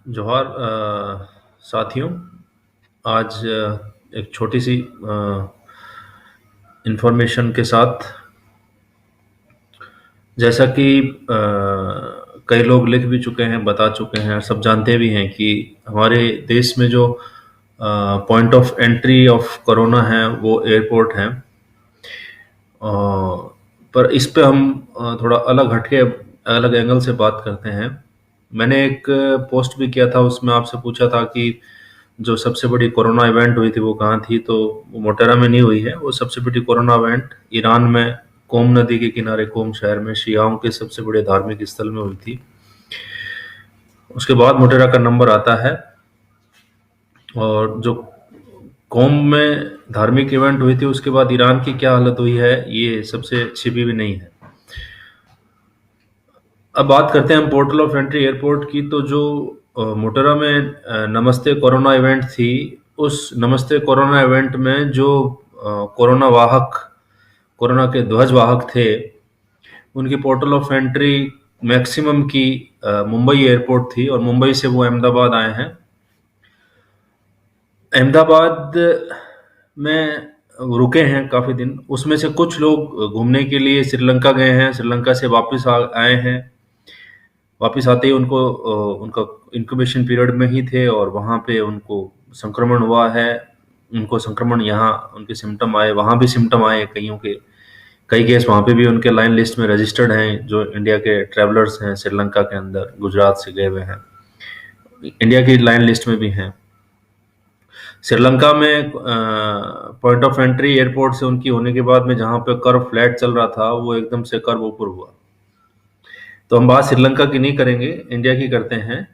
जोहार साथियों। आज एक छोटी सी इंफॉर्मेशन के साथ, जैसा कि कई लोग लिख भी चुके हैं, बता चुके हैं, सब जानते भी हैं कि हमारे देश में जो point of entry of corona है वो एयरपोर्ट है। पर इस पे हम थोड़ा अलग हटके अलग एंगल से बात करते हैं। मैंने एक पोस्ट भी किया था, उसमें आपसे पूछा था कि जो सबसे बड़ी कोरोना इवेंट हुई थी वो कहाँ थी, तो वो मोटेरा में नहीं हुई है। वो सबसे बड़ी कोरोना इवेंट ईरान में कोम नदी के किनारे कोम शहर में शियाओं के सबसे बड़े धार्मिक स्थल में हुई थी। उसके बाद मोटेरा का नंबर आता है। और जो कोम में धार्मिक इवेंट हुई थी उसके बाद ईरान की क्या हालत हुई है ये सबसे छिपी भी नहीं है। अब बात करते हैं हम पोर्टल ऑफ एंट्री एयरपोर्ट की। तो जो मोटेरा में नमस्ते कोरोना इवेंट थी, उस नमस्ते कोरोना इवेंट में जो कोरोना वाहक, कोरोना के ध्वज वाहक थे, उनकी पोर्टल ऑफ एंट्री मैक्सिमम की मुंबई एयरपोर्ट थी और मुंबई से वो अहमदाबाद आए हैं। अहमदाबाद में रुके हैं काफ़ी दिन। उसमें से कुछ लोग घूमने के लिए श्रीलंका गए हैं, श्रीलंका से वापस आए हैं। वापस आते ही उनका इंक्यूबेशन पीरियड में ही थे और वहाँ पे उनको संक्रमण हुआ है। उनको संक्रमण यहाँ उनके सिम्टम आए, वहाँ भी सिम्टम आए कईयों के। कई केस वहाँ पे भी उनके लाइन लिस्ट में रजिस्टर्ड हैं। जो इंडिया के ट्रैवलर्स हैं श्रीलंका के अंदर, गुजरात से गए हुए हैं, इंडिया की लाइन लिस्ट में भी हैं। श्रीलंका में पॉइंट ऑफ एंट्री एयरपोर्ट से उनकी होने के बाद में जहाँ पे कर्व फ्लैट चल रहा था, वो एकदम से कर्व ऊपर हुआ। तो हम बात श्रीलंका की नहीं करेंगे, इंडिया की करते हैं।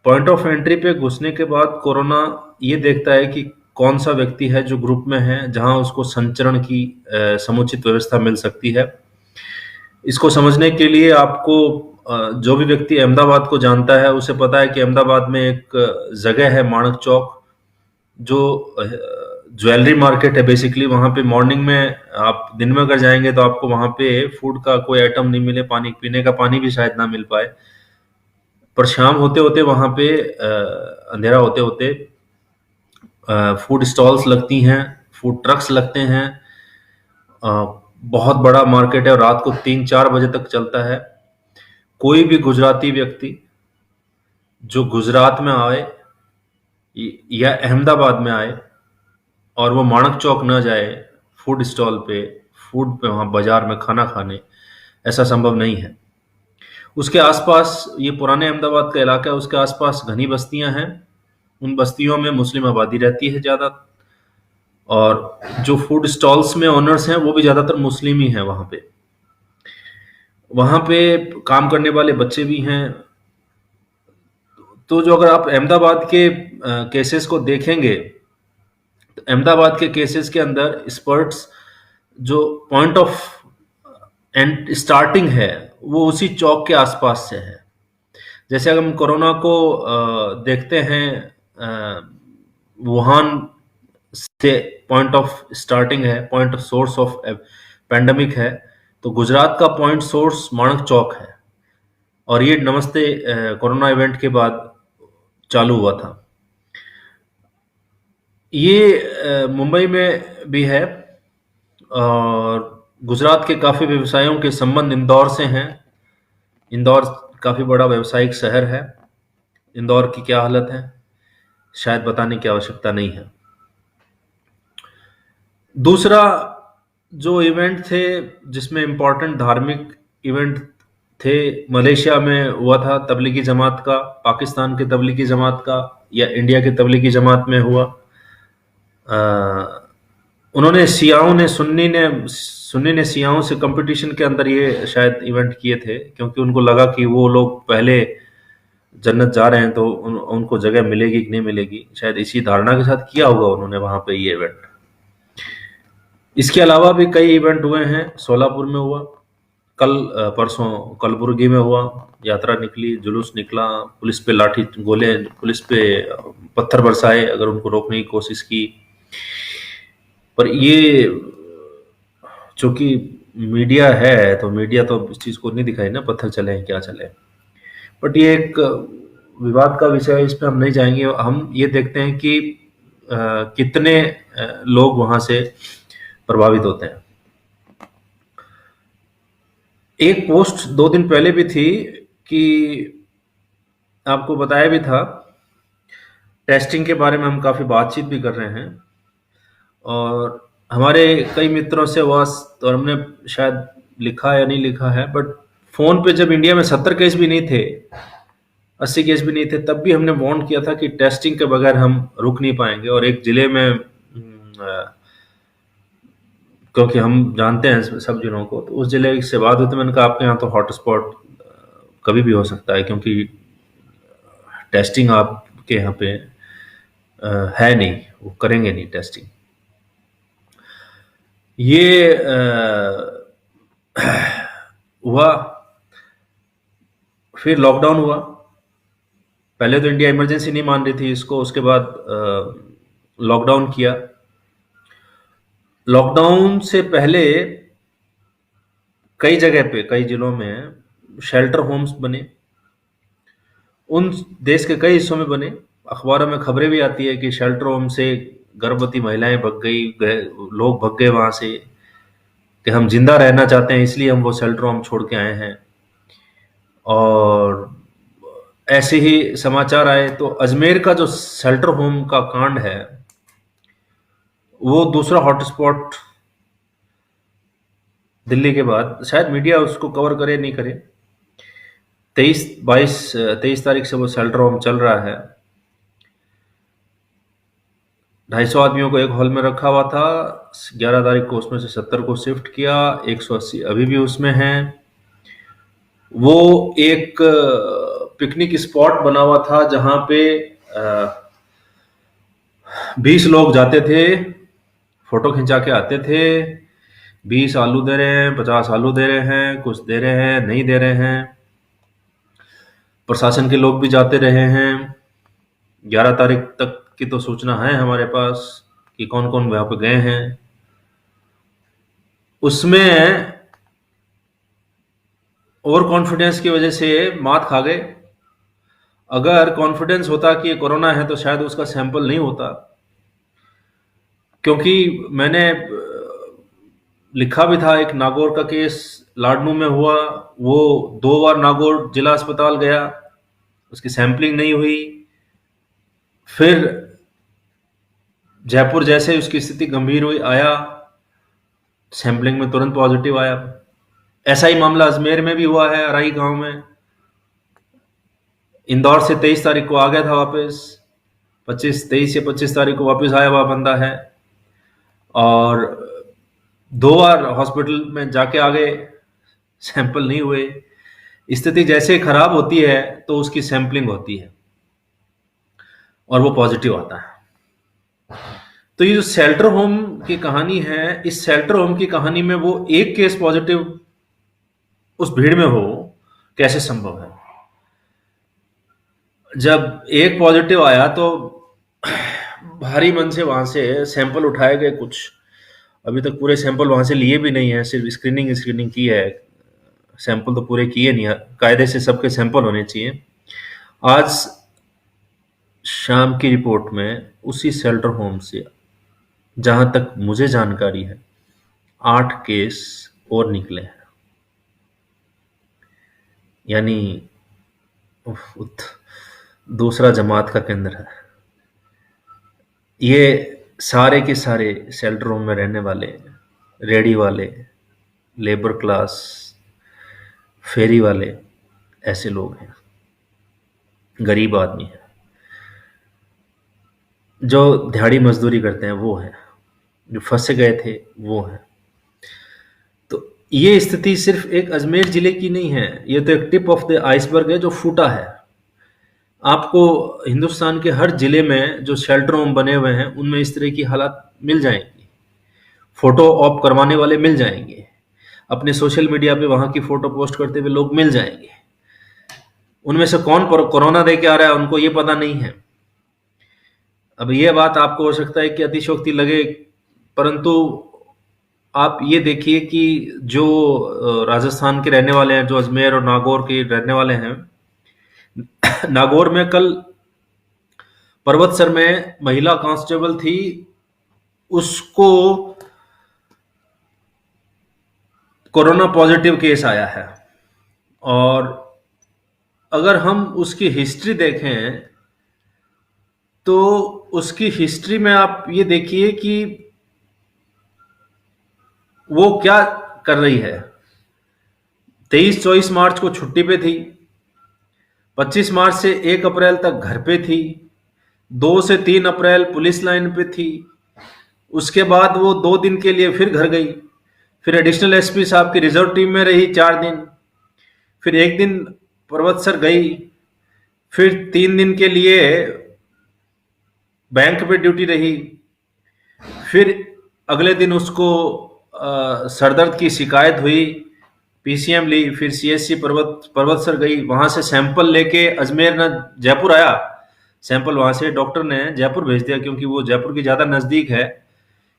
पॉइंट ऑफ एंट्री पे घुसने के बाद कोरोना ये देखता है कि कौन सा व्यक्ति है जो ग्रुप में है, जहां उसको संचरण की समुचित व्यवस्था मिल सकती है। इसको समझने के लिए आपको जो भी व्यक्ति अहमदाबाद को जानता है उसे पता है कि अहमदाबाद में एक जगह है माणक चौक, जो ज्वेलरी मार्केट है बेसिकली। वहां पे मॉर्निंग में, आप दिन में अगर जाएंगे तो आपको वहां पे फूड का कोई आइटम नहीं मिले, पानी पीने का पानी भी शायद ना मिल पाए। पर शाम होते होते वहां पे अंधेरा होते होते फूड स्टॉल्स लगती हैं, फूड ट्रक्स लगते हैं। अ, बहुत बड़ा मार्केट है और रात को 3-4 बजे तक चलता है। कोई भी गुजराती व्यक्ति जो गुजरात में आए या अहमदाबाद में आए और वो माणक चौक न जाए फूड स्टॉल पे, फूड पे, वहाँ बाजार में खाना खाने, ऐसा संभव नहीं है। उसके आसपास, ये पुराने अहमदाबाद का इलाका है, उसके आसपास घनी बस्तियां हैं। उन बस्तियों में मुस्लिम आबादी रहती है ज़्यादा, और जो फूड स्टॉल्स में ओनर्स हैं वो भी ज़्यादातर मुस्लिम ही हैं वहाँ पे। वहाँ पे काम करने वाले बच्चे भी हैं। तो जो अगर आप अहमदाबाद के केसेस को देखेंगे, तो अहमदाबाद के केसेस के अंदर स्पर्ट्स जो पॉइंट ऑफ एंड स्टार्टिंग है वो उसी चौक के आसपास से है। जैसे अगर हम कोरोना को देखते हैं, वुहान से पॉइंट ऑफ स्टार्टिंग है, point of source of pandemic है, तो गुजरात का पॉइंट सोर्स माणक चौक है। और ये नमस्ते कोरोना इवेंट के बाद चालू हुआ था। ये मुंबई में भी है और गुजरात के काफ़ी व्यवसायों के संबंध इंदौर से हैं। इंदौर काफ़ी बड़ा व्यावसायिक शहर है। इंदौर की क्या हालत है शायद बताने की आवश्यकता नहीं है। दूसरा जो इवेंट थे जिसमें इम्पोर्टेंट धार्मिक इवेंट थे, मलेशिया में हुआ था तबलीगी जमात का, पाकिस्तान के तबलीगी जमात का या इंडिया के तबलीगी जमात में हुआ। उन्होंने शियाओं ने सुन्नी ने शियाओं से कंपटीशन के अंदर ये शायद इवेंट किए थे, क्योंकि उनको लगा कि वो लोग पहले जन्नत जा रहे हैं तो उनको जगह मिलेगी कि नहीं मिलेगी, शायद इसी धारणा के साथ किया होगा उन्होंने वहां पे ये इवेंट। इसके अलावा भी कई इवेंट हुए हैं। सोलापुर में हुआ, कल परसों कलबुर्गी में हुआ, यात्रा निकली, जुलूस निकला, पुलिस पे लाठी गोले, पुलिस पे पत्थर बरसाए अगर उनको रोकने की कोशिश की। पर ये चूंकि मीडिया है तो मीडिया तो इस चीज को नहीं दिखाई ना, पत्थर चले हैं क्या चले। बट ये एक विवाद का विषय है, इस पे हम नहीं जाएंगे। हम ये देखते हैं कि कितने लोग वहां से प्रभावित होते हैं। एक पोस्ट 2 दिन पहले भी थी कि आपको बताया भी था, टेस्टिंग के बारे में हम काफ़ी बातचीत भी कर रहे हैं, और हमारे कई मित्रों से हुआ, और हमने शायद लिखा या नहीं लिखा है, बट फ़ोन पे जब इंडिया में 70 केस भी नहीं थे, 80 केस भी नहीं थे, तब भी हमने वार्न किया था कि टेस्टिंग के बगैर हम रुक नहीं पाएंगे। और एक ज़िले में क्योंकि हम जानते हैं सब जिलों को, तो उस ज़िले से बात हुई तो मैंने कहा आपके यहाँ तो हॉटस्पॉट कभी भी हो सकता है, क्योंकि टेस्टिंग आपके यहाँ पे है नहीं, वो करेंगे नहीं टेस्टिंग। ये हुआ, फिर लॉकडाउन हुआ। पहले तो इंडिया इमरजेंसी नहीं मान रही थी इसको, उसके बाद लॉकडाउन किया। लॉकडाउन से पहले कई जगह पे, कई जिलों में शेल्टर होम्स बने, उन देश के कई हिस्सों में बने। अखबारों में खबरें भी आती है कि शेल्टर होम से गर्भवती महिलाएं भग गई, लोग भग गए वहां से, कि हम जिंदा रहना चाहते हैं इसलिए हम वो शेल्टर होम छोड़ के आए हैं। और ऐसे ही समाचार आए तो अजमेर का जो शेल्टर होम का कांड है, वो दूसरा हॉटस्पॉट दिल्ली के बाद, शायद मीडिया उसको कवर करे नहीं करे। 23 तारीख से वो शेल्टर होम चल रहा है। 250 आदमियों को एक हॉल में रखा हुआ था। 11 तारीख को उसमें से 70 को शिफ्ट किया, 180 अभी भी उसमें हैं। वो एक पिकनिक स्पॉट बना हुआ था जहां पे 20 लोग जाते थे, फोटो खिंचा के आते थे। 20 आलू दे रहे हैं, 50 आलू दे रहे हैं, कुछ दे रहे हैं, नहीं दे रहे हैं। प्रशासन के लोग भी जाते रहे हैं। 11 तारीख तक की तो सूचना है हमारे पास कि कौन कौन वहां पे गए हैं। उसमें ओवर कॉन्फिडेंस की वजह से मात खा गए। अगर कॉन्फिडेंस होता कि ये कोरोना है तो शायद उसका सैंपल नहीं होता, क्योंकि मैंने लिखा भी था। एक नागौर का केस लाडनू में हुआ, वो 2 बार नागौर जिला अस्पताल गया, उसकी सैंपलिंग नहीं हुई। फिर जयपुर जैसे उसकी स्थिति गंभीर हुई, आया, सैंपलिंग में तुरंत पॉजिटिव आया। ऐसा ही मामला अजमेर में भी हुआ है, अराई गांव में। इंदौर से 23 तारीख को आ गया था वापस, 23 या 25 तारीख को वापस आया हुआ बंदा है, और 2 बार हॉस्पिटल में जाके आ गए, सैंपल नहीं हुए। स्थिति जैसे खराब होती है तो उसकी सैंपलिंग होती है और वो पॉजिटिव आता है। तो ये जो शेल्टर होम की कहानी है, इस शेल्टर होम की कहानी में वो एक केस पॉजिटिव उस भीड़ में हो, कैसे संभव है? जब एक पॉजिटिव आया तो भारी मन से वहां से सैंपल उठाए गए कुछ। अभी तक पूरे सैंपल वहां से लिए भी नहीं है, सिर्फ स्क्रीनिंग की है। सैंपल तो पूरे किए नहीं, कायदे से सबके सैंपल होने चाहिए। आज शाम की रिपोर्ट में उसी शेल्टर होम से, जहां तक मुझे जानकारी है, 8 केस और निकले हैं। यानी दूसरा जमात का केंद्र है। ये सारे के सारे शेल्टर होम में रहने वाले, रेडी वाले, लेबर क्लास, फेरी वाले, ऐसे लोग हैं, गरीब आदमी हैं, जो दिहाड़ी मजदूरी करते हैं वो हैं, जो फंसे गए थे वो हैं। तो ये स्थिति सिर्फ एक अजमेर जिले की नहीं है, ये तो एक टिप ऑफ द आइसबर्ग है जो फूटा है। आपको हिंदुस्तान के हर जिले में जो शेल्टर होम बने हुए हैं उनमें इस तरह की हालात मिल जाएंगी। फोटो ऑप करवाने वाले मिल जाएंगे, अपने सोशल मीडिया पे वहां की फोटो पोस्ट करते हुए लोग मिल जाएंगे। उनमें से कौन कोरोना दे के आ रहा है उनको ये पता नहीं है। अब ये बात आपको हो सकता है कि अतिशयोक्ति लगे, परंतु आप ये देखिए कि जो राजस्थान के रहने वाले हैं, जो अजमेर और नागौर के रहने वाले हैं, नागौर में कल पर्वतसर में महिला कांस्टेबल थी, उसको कोरोना पॉजिटिव केस आया है। और अगर हम उसकी हिस्ट्री देखें तो उसकी हिस्ट्री में आप ये देखिए कि वो क्या कर रही है। 23-24 मार्च को छुट्टी पे थी, 25 मार्च से 1 अप्रैल तक घर पे थी, 2 से 3 अप्रैल पुलिस लाइन पे थी, उसके बाद वो 2 दिन के लिए फिर घर गई, फिर एडिशनल एसपी साहब की रिजर्व टीम में रही 4 दिन, फिर 1 दिन पर्वतसर गई, फिर 3 दिन के लिए बैंक पे ड्यूटी रही, फिर अगले दिन उसको सरदर्द की शिकायत हुई, पीसीएम ली, फिर सीएससी पर्वतसर गई, वहां से सैंपल लेके अजमेर न जयपुर आया, सैंपल वहां से डॉक्टर ने जयपुर भेज दिया क्योंकि वो जयपुर की ज्यादा नजदीक है,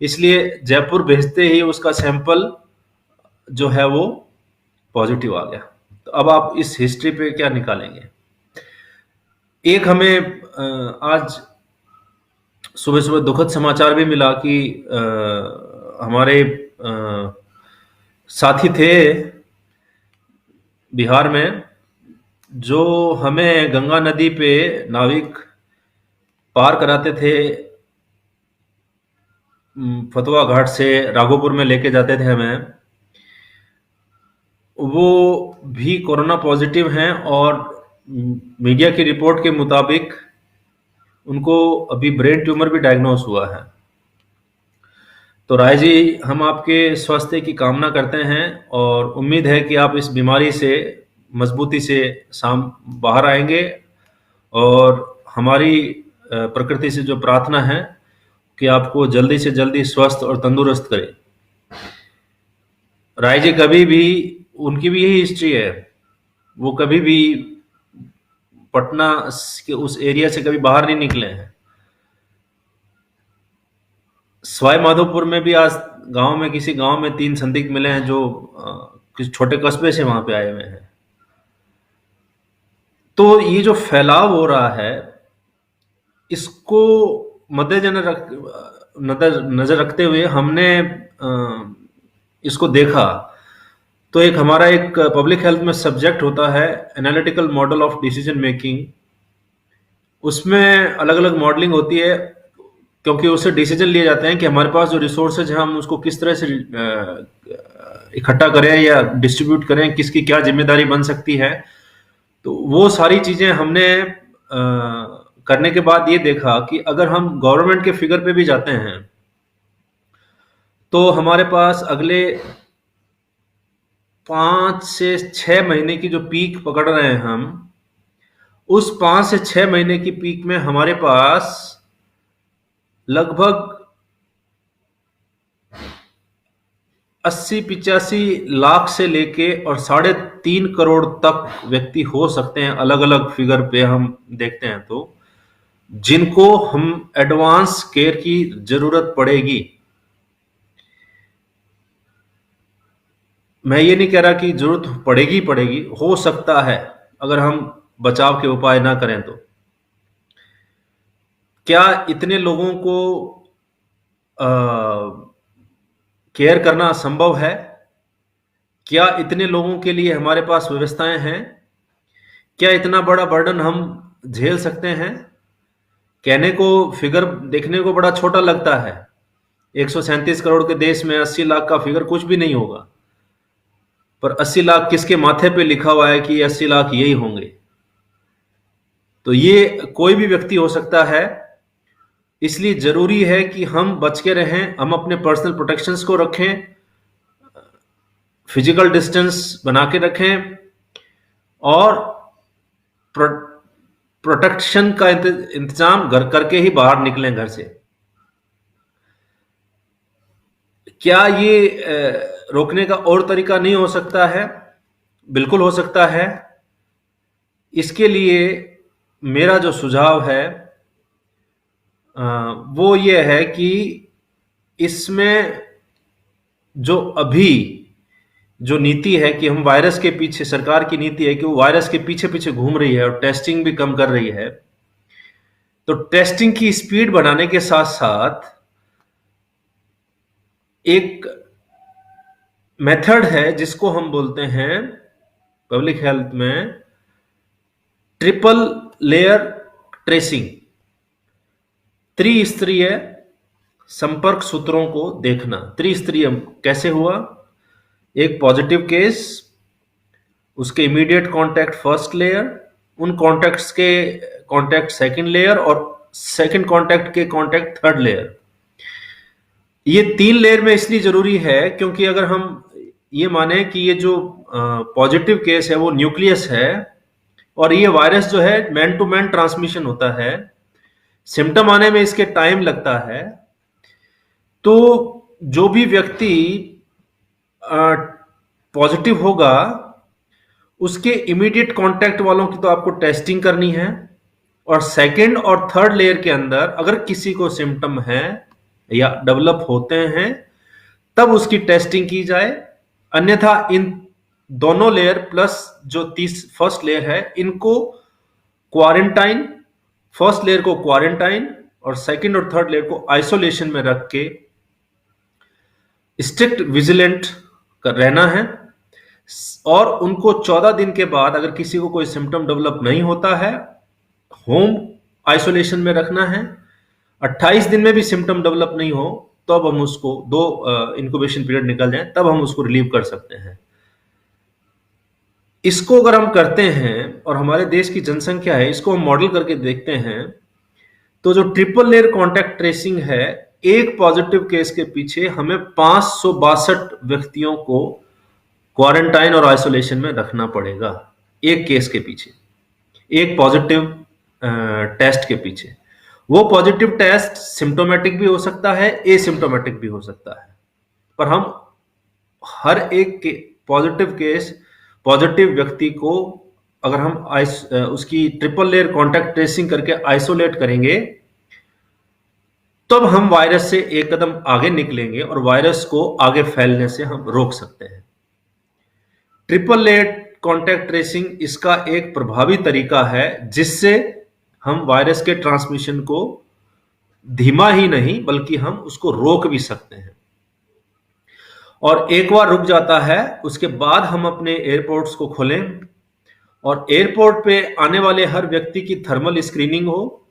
इसलिए जयपुर भेजते ही उसका सैंपल जो है वो पॉजिटिव आ गया। तो अब आप इस हिस्ट्री पे क्या निकालेंगे? एक हमें आज सुबह सुबह दुखद समाचार भी मिला कि हमारे साथी थे बिहार में, जो हमें गंगा नदी पे नाविक पार कराते थे, फतवा घाट से राघोपुर में लेके जाते थे हमें, वो भी कोरोना पॉजिटिव हैं और मीडिया की रिपोर्ट के मुताबिक उनको अभी ब्रेन ट्यूमर भी डायग्नोस हुआ है। तो राय जी, हम आपके स्वास्थ्य की कामना करते हैं और उम्मीद है कि आप इस बीमारी से मजबूती से बाहर आएंगे, और हमारी प्रकृति से जो प्रार्थना है कि आपको जल्दी से जल्दी स्वस्थ और तंदुरुस्त करे। राय जी कभी भी, उनकी भी यही हिस्ट्री है, वो कभी भी पटना के उस एरिया से कभी बाहर नहीं निकले हैं। सवाई माधोपुर में भी आज गांव में, किसी गांव में 3 संदिग्ध मिले हैं जो किसी छोटे कस्बे से वहां पे आए हुए हैं। तो ये जो फैलाव हो रहा है, इसको मद्देनजर नजर रखते हुए हमने इसको देखा। तो एक हमारा एक पब्लिक हेल्थ में सब्जेक्ट होता है analytical model of decision making, उसमें अलग अलग मॉडलिंग होती है क्योंकि उससे डिसीजन लिए जाते हैं कि हमारे पास जो रिसोर्सेज है हम उसको किस तरह से इकट्ठा करें या डिस्ट्रीब्यूट करें, किसकी क्या जिम्मेदारी बन सकती है। तो वो सारी चीजें हमने करने के बाद ये देखा कि अगर हम गवर्नमेंट के फिगर पे भी जाते हैं तो हमारे पास अगले 5 से 6 महीने की जो पीक पकड़ रहे हैं हम, उस 5 से 6 महीने की पीक में हमारे पास लगभग 80-85 लाख से लेके और 3.5 करोड़ तक व्यक्ति हो सकते हैं, अलग अलग फिगर पे हम देखते हैं तो, जिनको हम एडवांस केयर की जरूरत पड़ेगी। मैं ये नहीं कह रहा कि जरूरत पड़ेगी, हो सकता है अगर हम बचाव के उपाय ना करें तो। क्या इतने लोगों को केयर करना संभव है? क्या इतने लोगों के लिए हमारे पास व्यवस्थाएं हैं? क्या इतना बड़ा बर्डन हम झेल सकते हैं? कहने को फिगर देखने को बड़ा छोटा लगता है, 137 करोड़ के देश में 80 लाख का फिगर कुछ भी नहीं होगा, पर 80 लाख किसके माथे पे लिखा हुआ है कि 80 लाख यही होंगे? तो ये कोई भी व्यक्ति हो सकता है, इसलिए जरूरी है कि हम बच के रहें, हम अपने पर्सनल प्रोटेक्शंस को रखें, फिजिकल डिस्टेंस बना के रखें और प्रोटेक्शन का इंतजाम घर करके ही बाहर निकलें घर से। क्या ये रोकने का और तरीका नहीं हो सकता है? बिल्कुल हो सकता है। इसके लिए मेरा जो सुझाव है वो ये है कि इसमें जो अभी जो नीति है कि हम वायरस के पीछे, सरकार की नीति है कि वो वायरस के पीछे पीछे घूम रही है और टेस्टिंग भी कम कर रही है, तो टेस्टिंग की स्पीड बढ़ाने के साथ साथ एक मेथड है जिसको हम बोलते हैं पब्लिक हेल्थ में ट्रिपल लेयर ट्रेसिंग, त्रिस्तरीय संपर्क सूत्रों को देखना। त्रिस्तरीय कैसे हुआ? एक पॉजिटिव केस, उसके इमीडिएट कांटेक्ट फर्स्ट लेयर, उन कॉन्टैक्ट्स के कांटेक्ट सेकंड लेयर और सेकंड कांटेक्ट के कांटेक्ट थर्ड लेयर। ये 3 लेयर में इसलिए जरूरी है क्योंकि अगर हम ये माने कि ये जो पॉजिटिव केस है वो न्यूक्लियस है और ये वायरस जो है मैन टू मैन ट्रांसमिशन होता है, सिम्टम आने में इसके टाइम लगता है, तो जो भी व्यक्ति पॉजिटिव होगा उसके इमीडिएट कांटेक्ट वालों की तो आपको टेस्टिंग करनी है, और सेकंड और थर्ड लेयर के अंदर अगर किसी को सिम्टम है या डेवलप होते हैं तब उसकी टेस्टिंग की जाए। अन्यथा इन दोनों लेयर प्लस जो फर्स्ट लेयर है इनको क्वारंटाइन, फर्स्ट लेयर को क्वारंटाइन और सेकंड और थर्ड लेयर को आइसोलेशन में रख के स्ट्रिक्ट विजिलेंट रहना है, और उनको 14 दिन के बाद अगर किसी को कोई सिम्टम डेवलप नहीं होता है होम आइसोलेशन में रखना है। 28 दिन में भी सिम्टम डेवलप नहीं हो तो अब हम उसको दो इंक्यूबेशन पीरियड निकल जाए तब हम उसको रिलीव कर सकते हैं। इसको अगर हम करते हैं और हमारे देश की जनसंख्या है इसको हम मॉडल करके देखते हैं तो जो ट्रिपल लेयर कॉन्टैक्ट ट्रेसिंग है, एक पॉजिटिव केस के पीछे हमें 562 व्यक्तियों को क्वारंटाइन और आइसोलेशन में रखना पड़ेगा, एक केस के पीछे, एक पॉजिटिव टेस्ट के पीछे। वो पॉजिटिव टेस्ट सिम्टोमेटिक भी हो सकता है, एसिम्टोमेटिक भी हो सकता है, पर हम हर एक पॉजिटिव केस, पॉजिटिव व्यक्ति को अगर हम उसकी ट्रिपल लेयर कॉन्टैक्ट ट्रेसिंग करके आइसोलेट करेंगे तब हम वायरस से एक कदम आगे निकलेंगे और वायरस को आगे फैलने से हम रोक सकते हैं। ट्रिपल लेयर कॉन्टैक्ट ट्रेसिंग इसका एक प्रभावी तरीका है जिससे हम वायरस के ट्रांसमिशन को धीमा ही नहीं बल्कि हम उसको रोक भी सकते हैं। और एक बार रुक जाता है उसके बाद हम अपने एयरपोर्ट्स को खोलें और एयरपोर्ट पे आने वाले हर व्यक्ति की थर्मल स्क्रीनिंग हो,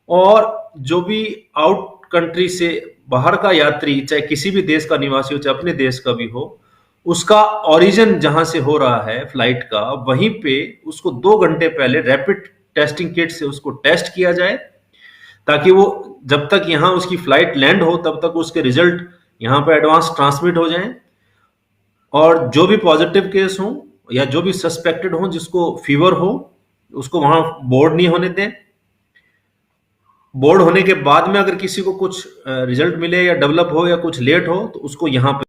और जो भी आउट कंट्री से बाहर का यात्री चाहे किसी भी देश का निवासी हो चाहे अपने देश का भी हो, उसका ओरिजिन जहां से हो रहा है फ्लाइट का वहीं पे उसको 2 घंटे पहले रैपिड टेस्टिंग किट से उसको टेस्ट किया जाए ताकि वो जब तक यहाँ उसकी फ्लाइट लैंड हो तब तक उसके रिजल्ट यहाँ पे एडवांस ट्रांसमिट हो जाएं, और जो भी पॉजिटिव केस हो या जो भी सस्पेक्टेड हो जिसको फीवर हो उसको वहां बोर्ड नहीं होने दें। बोर्ड होने के बाद में अगर किसी को कुछ रिजल्ट मिले या डेवलप हो या कुछ लेट हो तो उसको यहाँ पे